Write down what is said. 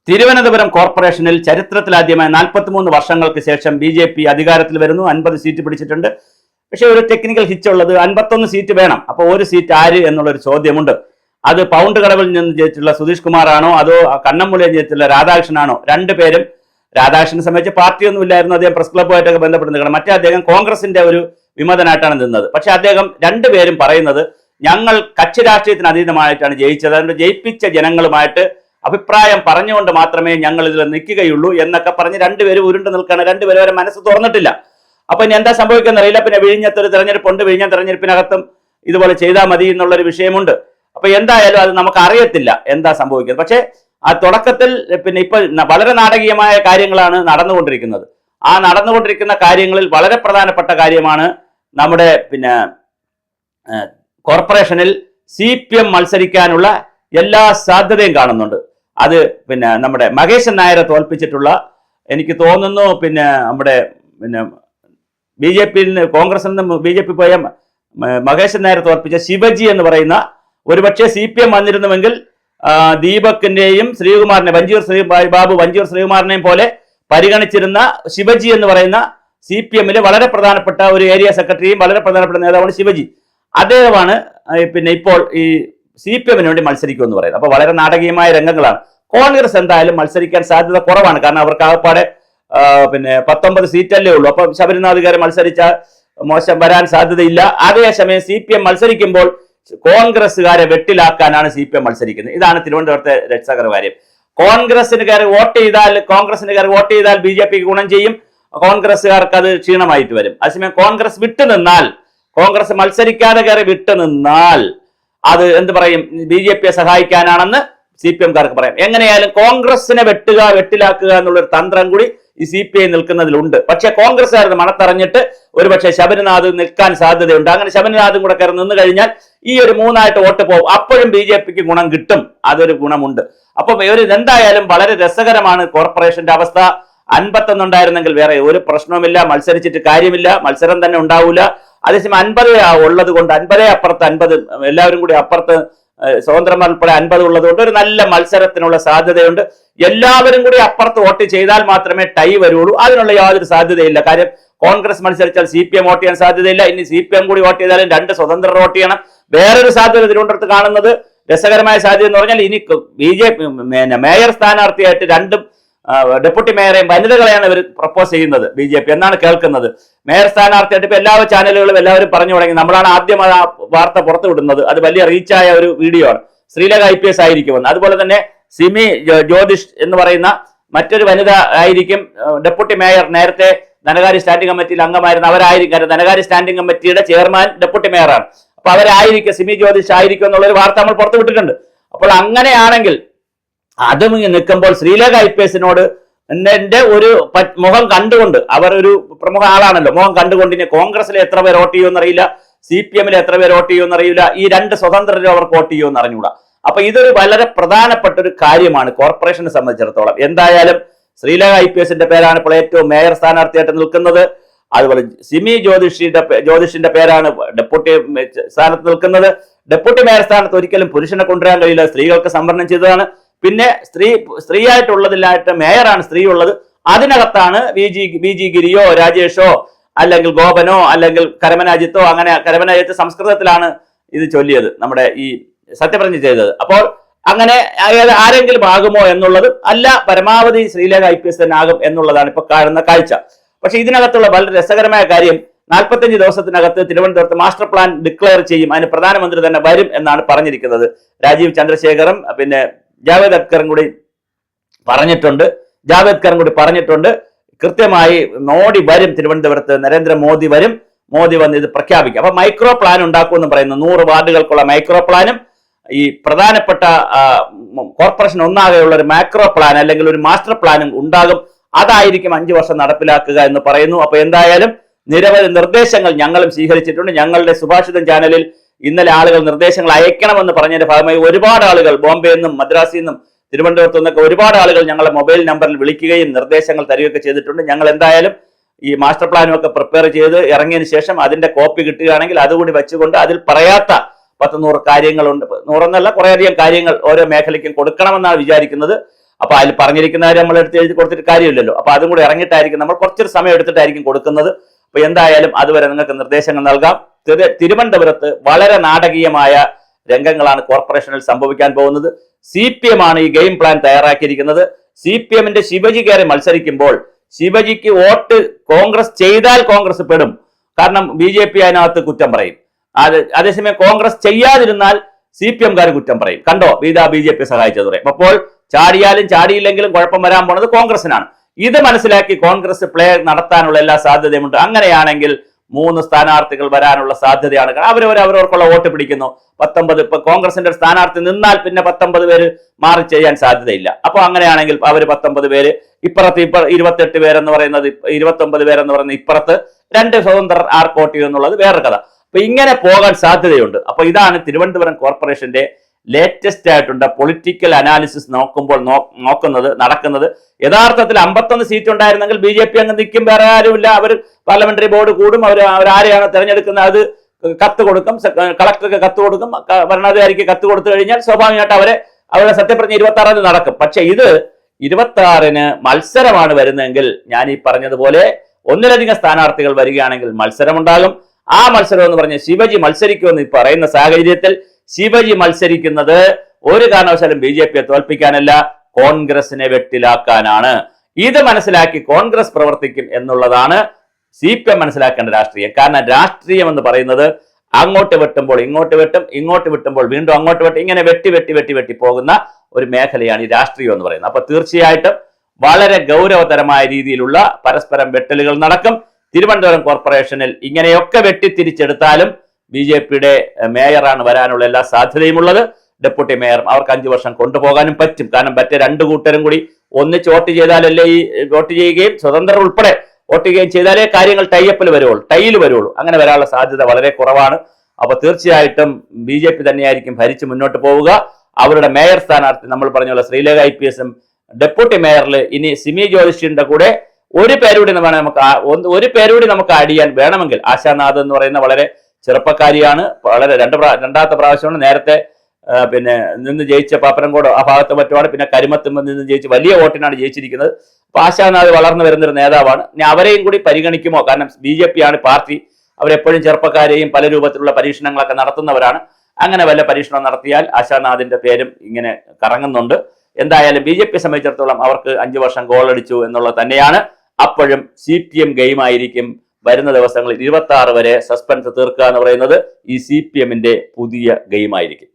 തിരുവനന്തപുരം കോർപ്പറേഷനിൽ ചരിത്രത്തിലാദ്യമായി 43 വർഷങ്ങൾക്ക് ശേഷം BJP അധികാരത്തിൽ വരുന്നു. 50 സീറ്റ് പിടിച്ചിട്ടുണ്ട്. പക്ഷേ ഒരു ടെക്നിക്കൽ ഹിച്ച് ഉള്ളത് 51 സീറ്റ് വേണം. അപ്പോൾ ഒരു സീറ്റ് ആര് എന്നുള്ളൊരു ചോദ്യമുണ്ട്. അത് പൗണ്ട് കടവിൽ നിന്ന് ജയിച്ചിട്ടുള്ള സുധീഷ് കുമാറാണോ അതോ കണ്ണമ്പുള്ളിയിൽ ജയിച്ചിട്ടുള്ള രാധാകൃഷ്ണനാണോ? രണ്ടുപേരും രാധാകൃഷ്ണനെ സംബന്ധിച്ച് പാർട്ടിയൊന്നും ഇല്ലായിരുന്നു. അദ്ദേഹം പ്രസ് ക്ലബ്ബുമായിട്ടൊക്കെ ബന്ധപ്പെടുന്നത്. മറ്റേ അദ്ദേഹം കോൺഗ്രസിന്റെ ഒരു വിമതനായിട്ടാണ് നിന്നത്. പക്ഷെ അദ്ദേഹം രണ്ടുപേരും പറയുന്നത് ഞങ്ങൾ കക്ഷി രാഷ്ട്രീയത്തിന് അതീതമായിട്ടാണ് ജയിച്ചത്, അതുകൊണ്ട് ജയിപ്പിച്ച ജനങ്ങളുമായിട്ട് അഭിപ്രായം പറഞ്ഞുകൊണ്ട് മാത്രമേ ഞങ്ങൾ ഇതിൽ നിൽക്കുകയുള്ളൂ എന്നൊക്കെ പറഞ്ഞ് രണ്ടുപേരും ഉരുണ്ട് നിൽക്കുകയാണ്. രണ്ടുപേരും വരെ മനസ്സ് തുറന്നിട്ടില്ല. അപ്പൊ ഇനി എന്താ സംഭവിക്കുന്ന അറിയില്ല. പിന്നെ വിഴിഞ്ഞത്തൊരു തെരഞ്ഞെടുപ്പുണ്ട്. വിഴിഞ്ഞ തെരഞ്ഞെടുപ്പിനകത്തും ഇതുപോലെ ചെയ്താൽ മതി എന്നുള്ളൊരു വിഷയമുണ്ട്. അപ്പൊ എന്തായാലും അത് നമുക്ക് അറിയത്തില്ല എന്താ സംഭവിക്കുന്നത്. പക്ഷേ ആ തുടക്കത്തിൽ പിന്നെ ഇപ്പൊ വളരെ നാടകീയമായ കാര്യങ്ങളാണ് നടന്നുകൊണ്ടിരിക്കുന്നത്. ആ നടന്നുകൊണ്ടിരിക്കുന്ന കാര്യങ്ങളിൽ വളരെ പ്രധാനപ്പെട്ട കാര്യമാണ് നമ്മുടെ പിന്നെ കോർപ്പറേഷനിൽ CPM മത്സരിക്കാനുള്ള എല്ലാ സാധ്യതയും കാണുന്നുണ്ട്. അത് പിന്നെ നമ്മുടെ മഹേശൻ നായരെ തോൽപ്പിച്ചിട്ടുള്ള, എനിക്ക് തോന്നുന്നു പിന്നെ നമ്മുടെ പിന്നെ BJP-യിൽ നിന്ന് കോൺഗ്രസിൽ നിന്ന് BJP പോയ മഹേശൻ നായരെ തോൽപ്പിച്ച ശിവജി എന്ന് പറയുന്ന, ഒരുപക്ഷെ CPM വന്നിരുന്നുവെങ്കിൽ ദീപകിന്റെയും ശ്രീകുമാറിനെ വഞ്ചിയൂർ ശ്രീകുമാറിനെയും പോലെ പരിഗണിച്ചിരുന്ന ശിവജി എന്ന് പറയുന്ന CPM-ലെ വളരെ പ്രധാനപ്പെട്ട ഒരു ഏരിയ സെക്രട്ടറിയും വളരെ പ്രധാനപ്പെട്ട നേതാവാണ് ശിവജി. അദ്ദേഹമാണ് പിന്നെ ഇപ്പോൾ ഈ CPM-ന് വേണ്ടി മത്സരിക്കുമെന്ന് പറയുന്നത്. അപ്പൊ വളരെ നാടകീയമായ രംഗങ്ങളാണ്. കോൺഗ്രസ് എന്തായാലും മത്സരിക്കാൻ സാധ്യത കുറവാണ്. കാരണം അവർക്ക് ആകപ്പാടെ പിന്നെ 19 സീറ്റല്ലേ ഉള്ളൂ. അപ്പൊ ശബരിനാഥുകാരെ മത്സരിച്ചാൽ മോശം വരാൻ സാധ്യതയില്ല. അതേസമയം CPM മത്സരിക്കുമ്പോൾ കോൺഗ്രസ്സുകാരെ വെട്ടിലാക്കാനാണ് CPM മത്സരിക്കുന്നത്. ഇതാണ് തിരുവനന്തപുരത്തെ രസകര കാര്യം. കോൺഗ്രസിനുകാർ വോട്ട് ചെയ്താൽ BJP-ക്ക് ഗുണം ചെയ്യും, കോൺഗ്രസ്സുകാർക്ക് അത് ക്ഷീണമായിട്ട് വരും. അതേസമയം കോൺഗ്രസ് വിട്ടുനിന്നാൽ, കോൺഗ്രസ് മത്സരിക്കാതെ കയറി വിട്ടുനിന്നാൽ അത് എന്ത് പറയും, BJP-യെ സഹായിക്കാനാണെന്ന് CPM-കാർക്ക് പറയാം. എങ്ങനെയായാലും കോൺഗ്രസിനെ വെട്ടിലാക്കുക എന്നുള്ളൊരു തന്ത്രം കൂടി ഈ CPI നിൽക്കുന്നതിലുണ്ട്. പക്ഷെ കോൺഗ്രസ്സുകാർ മണത്തറിഞ്ഞിട്ട് ഒരുപക്ഷെ ശബരിനാഥ് നിൽക്കാൻ സാധ്യതയുണ്ട്. അങ്ങനെ ശബരിനാഥും കൂടെ കയറി നിന്ന് കഴിഞ്ഞാൽ ഈ ഒരു 3 വോട്ട് പോകും. അപ്പോഴും BJP-ക്ക് ഗുണം കിട്ടും. അതൊരു ഗുണമുണ്ട്. അപ്പൊ എന്തായാലും വളരെ രസകരമാണ് കോർപ്പറേഷന്റെ അവസ്ഥ. 51 ഉണ്ടായിരുന്നെങ്കിൽ വേറെ ഒരു പ്രശ്നവുമില്ല, മത്സരിച്ചിട്ട് കാര്യമില്ല, മത്സരം തന്നെ ഉണ്ടാവൂല. അതേസമയം 50 ഉള്ളത് കൊണ്ട് 50 അപ്പുറത്ത് 50 എല്ലാവരും കൂടി അപ്പുറത്ത് സ്വതന്ത്രന്മാർ ഉൾപ്പെടെ 50 ഉള്ളത് കൊണ്ട് ഒരു നല്ല മത്സരത്തിനുള്ള സാധ്യതയുണ്ട്. എല്ലാവരും കൂടി അപ്പുറത്ത് വോട്ട് ചെയ്താൽ മാത്രമേ ടൈ വരുള്ളൂ. അതിനുള്ള യാതൊരു സാധ്യതയില്ല. കാര്യം കോൺഗ്രസ് മത്സരിച്ചാൽ CPM വോട്ട് ചെയ്യാൻ സാധ്യതയില്ല. ഇനി CPM കൂടി വോട്ട് ചെയ്താലും 2 സ്വതന്ത്രർ വോട്ട് ചെയ്യണം. വേറൊരു സാധ്യത തിരുവനന്തപുരത്ത് കാണുന്നത്, രസകരമായ സാധ്യത എന്ന് പറഞ്ഞാൽ, ഇനി BJP മേയർ സ്ഥാനാർത്ഥിയായിട്ട് 2 ഡെപ്യൂട്ടി മേയറെയും വനിതകളെയാണ് ഇവർ പ്രപ്പോസ് ചെയ്യുന്നത് BJP എന്നാണ് കേൾക്കുന്നത്. മേയർ സ്ഥാനാർത്ഥിയായിട്ട് ഇപ്പൊ എല്ലാ ചാനലുകളും എല്ലാവരും പറഞ്ഞു തുടങ്ങി. നമ്മളാണ് ആദ്യം ആ വാർത്ത പുറത്തു വിടുന്നത്. അത് വലിയ റീച്ചായ ഒരു വീഡിയോ ആണ്. ശ്രീലേഖ IPS ആയിരിക്കുമെന്ന്. അതുപോലെ തന്നെ സിമി ജ്യോതിഷ് എന്ന് പറയുന്ന മറ്റൊരു വനിത ആയിരിക്കും ഡെപ്യൂട്ടി മേയർ. നേരത്തെ ധനകാര്യ സ്റ്റാൻഡിംഗ് കമ്മിറ്റിയിൽ അംഗമായിരുന്ന അവരായിരിക്കും. ധനകാര്യ സ്റ്റാൻഡിംഗ് കമ്മിറ്റിയുടെ ചെയർമാൻ ഡെപ്യൂട്ടി മേയറാണ്. അപ്പൊ അവരായിരിക്കും, സിമി ജ്യോതിഷ് ആയിരിക്കും എന്നുള്ളൊരു വാർത്ത നമ്മൾ പുറത്തു വിട്ടിട്ടുണ്ട്. അപ്പോൾ അങ്ങനെയാണെങ്കിൽ അതും നിൽക്കുമ്പോൾ ശ്രീലേഖ IPS-നോട് എന്റെ ഒരു മുഖം കണ്ടുകൊണ്ട്, അവർ ഒരു പ്രമുഖ ആളാണല്ലോ, മുഖം കണ്ടുകൊണ്ട് ഇനി കോൺഗ്രസിലെ എത്ര പേർ വോട്ട് ചെയ്യുമെന്ന് അറിയില്ല, CPM-ലെ എത്ര പേർ വോട്ട് ചെയ്യുമെന്ന് അറിയില്ല, ഈ 2 സ്വതന്ത്രരും അവർക്ക് വോട്ട് ചെയ്യുമെന്ന് അറിഞ്ഞുകൂടാ. അപ്പൊ ഇതൊരു വളരെ പ്രധാനപ്പെട്ട ഒരു കാര്യമാണ് കോർപ്പറേഷനെ സംബന്ധിച്ചിടത്തോളം. എന്തായാലും ശ്രീലേഖ IPS-ന്റെ പേരാണ് ഇപ്പോൾ ഏറ്റവും മേയർ സ്ഥാനാർത്ഥിയായിട്ട് നിൽക്കുന്നത്. അതുപോലെ സിമി ജ്യോതിഷിന്റെ പേരാണ് ഡെപ്യൂട്ടി സ്ഥാനത്ത് നിൽക്കുന്നത്. ഡെപ്യൂട്ടി മേയർ സ്ഥാനത്ത് ഒരിക്കലും പുരുഷനെ കൊണ്ടുവരാൻ കഴിയില്ല, സ്ത്രീകൾക്ക് സംവരണം ചെയ്തതാണ്. പിന്നെ സ്ത്രീയായിട്ടുള്ളതിലായിട്ട് മേയറാണ് സ്ത്രീ ഉള്ളത്. അതിനകത്താണ് BG ഗിരിയോ രാജേഷോ അല്ലെങ്കിൽ ഗോപനോ അല്ലെങ്കിൽ കരമനാജിത്തോ, അങ്ങനെ കരമനാജിത്ത് സംസ്കൃതത്തിലാണ് ഇത് ചൊല്ലിയത്, നമ്മുടെ ഈ സത്യപ്രതിജ്ഞ ചെയ്തത്. അപ്പോൾ അങ്ങനെ ആരെങ്കിലും ആകുമോ എന്നുള്ളത് അല്ല, പരമാവധി ശ്രീലേഖ IPS തന്നെ ആകും എന്നുള്ളതാണ് ഇപ്പൊ കാണുന്ന കാഴ്ച. പക്ഷെ ഇതിനകത്തുള്ള വളരെ രസകരമായ കാര്യം, 45 ദിവസത്തിനകത്ത് തിരുവനന്തപുരത്ത് മാസ്റ്റർ പ്ലാൻ ഡിക്ലെയർ ചെയ്യും. അതിന് പ്രധാനമന്ത്രി തന്നെ വരും എന്നാണ് പറഞ്ഞിരിക്കുന്നത്. രാജീവ് ചന്ദ്രശേഖറും പിന്നെ ജാവേദ് അക്തറും കൂടി പറഞ്ഞിട്ടുണ്ട്. കൃത്യമായി മോഡി വരും തിരുവനന്തപുരത്ത്, നരേന്ദ്രമോദി വരും. മോദി വന്ന് ഇത് പ്രഖ്യാപിക്കും. അപ്പൊ മൈക്രോ പ്ലാൻ ഉണ്ടാക്കുമെന്ന് പറയുന്നു. 100 വാർഡുകൾക്കുള്ള മൈക്രോ പ്ലാനും ഈ പ്രധാനപ്പെട്ട കോർപ്പറേഷൻ ഒന്നാകെയുള്ള ഒരു മാക്രോ പ്ലാൻ അല്ലെങ്കിൽ ഒരു മാസ്റ്റർ പ്ലാനും ഉണ്ടാകും. അതായിരിക്കും 5 വർഷം നടപ്പിലാക്കുക എന്ന് പറയുന്നു. അപ്പൊ എന്തായാലും നിരവധി നിർദ്ദേശങ്ങൾ ഞങ്ങളും സ്വീകരിച്ചിട്ടുണ്ട്. ഞങ്ങളുടെ സുഭാഷിതം ചാനലിൽ ഇന്നലെ ആളുകൾ നിർദ്ദേശങ്ങൾ അയക്കണമെന്ന് പറഞ്ഞതിന്റെ ഭാഗമായി ഒരുപാട് ആളുകൾ ബോംബെയിൽ നിന്നും മദ്രാസിൽ നിന്നും തിരുവനന്തപുരത്തു നിന്നൊക്കെ ഒരുപാട് ആളുകൾ ഞങ്ങളുടെ മൊബൈൽ നമ്പറിൽ വിളിക്കുകയും നിർദ്ദേശങ്ങൾ തരികയൊക്കെ ചെയ്തിട്ടുണ്ട്. ഞങ്ങൾ എന്തായാലും ഈ മാസ്റ്റർ പ്ലാനും ഒക്കെ പ്രിപ്പയർ ചെയ്ത് ഇറങ്ങിയതിനു ശേഷം അതിന്റെ കോപ്പി കിട്ടുകയാണെങ്കിൽ അതുകൂടി വെച്ചുകൊണ്ട് അതിൽ പറയാത്ത 10-100 കാര്യങ്ങളുണ്ട്. 100 എന്നല്ല, കുറേയധികം കാര്യങ്ങൾ ഓരോ മേഖലയ്ക്കും കൊടുക്കണമെന്നാണ് വിചാരിക്കുന്നത്. അപ്പൊ അതിൽ പറഞ്ഞിരിക്കുന്ന കാര്യം നമ്മൾ എടുത്ത് എഴുതി കൊടുത്തിട്ട് കാര്യമില്ലല്ലോ. അപ്പൊ അതും കൂടി ഇറങ്ങിയിട്ടായിരിക്കും നമ്മൾ കുറച്ചൊരു സമയം എടുത്തിട്ടായിരിക്കും കൊടുക്കുന്നത്. അപ്പൊ എന്തായാലും അതുവരെ നിങ്ങൾക്ക് നിർദ്ദേശങ്ങൾ നൽകാം. തിരുവനന്തപുരത്ത് വളരെ നാടകീയമായ രംഗങ്ങളാണ് കോർപ്പറേഷനിൽ സംഭവിക്കാൻ പോകുന്നത്. CPM ആണ് ഈ ഗെയിം പ്ലാൻ തയ്യാറാക്കിയിരിക്കുന്നത്. CPMന്റെ ശിവജി കയറി മത്സരിക്കുമ്പോൾ ശിവജിക്ക് വോട്ട് കോൺഗ്രസ് ചെയ്താൽ കോൺഗ്രസ് പെടും. കാരണം BJP അതിനകത്ത് കുറ്റം പറയും. അതേസമയം കോൺഗ്രസ് ചെയ്യാതിരുന്നാൽ CPMകാർ കുറ്റം പറയും. കണ്ടോ ഇതാ BJP സഹായിച്ചത് പറയും. അപ്പോൾ ചാടിയാലും ചാടിയില്ലെങ്കിലും കുഴപ്പം വരാൻ പോണത് കോൺഗ്രസിനാണ്. ഇത് മനസ്സിലാക്കി കോൺഗ്രസ് പ്ലേ നടത്താനുള്ള എല്ലാ സാധ്യതയുമുണ്ട്. അങ്ങനെയാണെങ്കിൽ 3 സ്ഥാനാർത്ഥികൾ വരാനുള്ള സാധ്യതയാണ്. അവരവർക്കുള്ള വോട്ട് പിടിക്കുന്നു. 19 ഇപ്പൊ കോൺഗ്രസിന്റെ സ്ഥാനാർത്ഥി നിന്നാൽ പിന്നെ 19 പേര് മാറി ചെയ്യാൻ സാധ്യതയില്ല. അപ്പൊ അങ്ങനെയാണെങ്കിൽ അവർ 19 പേര് ഇപ്പുറത്ത് 28 പേരെന്ന് പറയുന്നത് 29 പേരെന്ന് പറയുന്നത് ഇപ്പുറത്ത് 2 സ്വതന്ത്രർ ആർക്കോട്ട് എന്നുള്ളത് വേറൊരു കഥ. അപ്പൊ ഇങ്ങനെ പോകാൻ സാധ്യതയുണ്ട്. അപ്പൊ ഇതാണ് തിരുവനന്തപുരം കോർപ്പറേഷന്റെ ലേറ്റസ്റ്റ് ആയിട്ടുണ്ട് പൊളിറ്റിക്കൽ അനാലിസിസ് നടക്കുന്നത്. യഥാർത്ഥത്തിൽ 51 സീറ്റ് ഉണ്ടായിരുന്നെങ്കിൽ BJP അങ്ങ് നിൽക്കും, വേറെ ആരുമില്ല. അവർ പാർലമെന്ററി ബോർഡ് കൂടും, അവരാരെയാണ് തെരഞ്ഞെടുക്കുന്നത് അത് കത്ത് കൊടുക്കും, കളക്ടർക്ക് കത്ത് കൊടുക്കും, ഭരണാധികാരിക്ക് കത്ത് കൊടുത്തു കഴിഞ്ഞാൽ സ്വാഭാവികമായിട്ട് അവരുടെ സത്യപ്രതിജ്ഞ 26 നടക്കും. പക്ഷെ ഇത് 26 മത്സരമാണ് വരുന്നതെങ്കിൽ ഞാൻ ഈ പറഞ്ഞതുപോലെ ഒന്നിലധികം സ്ഥാനാർത്ഥികൾ വരികയാണെങ്കിൽ മത്സരമുണ്ടാകും. ആ മത്സരം എന്ന് പറഞ്ഞ ശിവജി മത്സരിക്കുമെന്ന് പറയുന്ന സാഹചര്യത്തിൽ ശിവജി മത്സരിക്കുന്നത് ഒരു കാരണവശാലും BJPയെ തോൽപ്പിക്കാനല്ല, കോൺഗ്രസിനെ വെട്ടിലാക്കാനാണ്. ഇത് മനസ്സിലാക്കി കോൺഗ്രസ് പ്രവർത്തിക്കും എന്നുള്ളതാണ് CPM മനസ്സിലാക്കേണ്ട രാഷ്ട്രീയം. കാരണം രാഷ്ട്രീയം എന്ന് പറയുന്നത് അങ്ങോട്ട് വെട്ടുമ്പോൾ ഇങ്ങോട്ട് വെട്ടും, ഇങ്ങോട്ട് വെട്ടുമ്പോൾ വീണ്ടും അങ്ങോട്ട് വെട്ടും, ഇങ്ങനെ വെട്ടി പോകുന്ന ഒരു മേഖലയാണ് ഈ രാഷ്ട്രീയം എന്ന് പറയുന്നത്. അപ്പൊ തീർച്ചയായിട്ടും വളരെ ഗൗരവതരമായ രീതിയിലുള്ള പരസ്പരം വെട്ടലുകൾ നടക്കും. തിരുവനന്തപുരം കോർപ്പറേഷനിൽ ഇങ്ങനെയൊക്കെ വെട്ടിത്തിരിച്ചെടുത്താലും BJPയുടെ മേയറാണ് വരാനുള്ള എല്ലാ സാധ്യതയുമുള്ളത്. ഡെപ്യൂട്ടി മേയർ അവർക്ക് 5 വർഷം കൊണ്ടുപോകാനും പറ്റും. കാരണം മറ്റേ 2 കൂട്ടരും കൂടി ഒന്നിച്ച് വോട്ട് ചെയ്താലല്ലേ ഈ വോട്ട് ചെയ്യുകയും സ്വതന്ത്രർ ഉൾപ്പെടെ വോട്ട് ചെയ്യുകയും ചെയ്താലേ കാര്യങ്ങൾ ടൈയിൽ വരുള്ളൂ. അങ്ങനെ വരാനുള്ള സാധ്യത വളരെ കുറവാണ്. അപ്പൊ തീർച്ചയായിട്ടും BJP തന്നെയായിരിക്കും ഭരിച്ച് മുന്നോട്ട് പോവുക. അവരുടെ മേയർ സ്ഥാനാർത്ഥി നമ്മൾ പറഞ്ഞ ശ്രീലേഖ IPS ഡെപ്യൂട്ടി മേയറിൽ ഇനി സിമി ജ്യോതിഷിന്റെ കൂടെ ഒരു പേരുകൂടി നമുക്ക് ആഡ് ചെയ്യാൻ വേണമെങ്കിൽ ആശാനാഥ് എന്ന് പറയുന്ന വളരെ ചെറുപ്പക്കാരിയാണ്. വളരെ രണ്ടാമത്തെ പ്രാവശ്യമാണ്. നേരത്തെ നിന്ന് ജയിച്ച പാപ്പനംകോട് ആ ഭാഗത്ത് മറ്റുമാണ്. പിന്നെ കരിമത്തുമ്പോൾ നിന്ന് ജയിച്ച് വലിയ വോട്ടിനാണ് ജയിച്ചിരിക്കുന്നത്. അപ്പൊ ആശാനാഥ് വളർന്നു വരുന്നൊരു നേതാവാണ്. ഇനി അവരെയും കൂടി പരിഗണിക്കുമോ? കാരണം BJP ആണ് പാർട്ടി. അവരെപ്പോഴും ചെറുപ്പക്കാരെയും പല രൂപത്തിലുള്ള പരീക്ഷണങ്ങളൊക്കെ നടത്തുന്നവരാണ്. അങ്ങനെ വല്ല പരീക്ഷണം നടത്തിയാൽ ആശാനാഥിന്റെ പേരും ഇങ്ങനെ കറങ്ങുന്നുണ്ട്. എന്തായാലും BJP സംബന്ധിച്ചിടത്തോളം അവർക്ക് 5 വർഷം ഗോളടിച്ചു എന്നുള്ളത് തന്നെയാണ്. അപ്പോഴും CPM ഗെയിം ആയിരിക്കും. വരുന്ന ദിവസങ്ങളിൽ 26 വരെ സസ്പെൻസ് തീർക്കുക എന്ന് പറയുന്നത് ഈ CPMന്റെ പുതിയ ഗെയിം ആയിരിക്കും.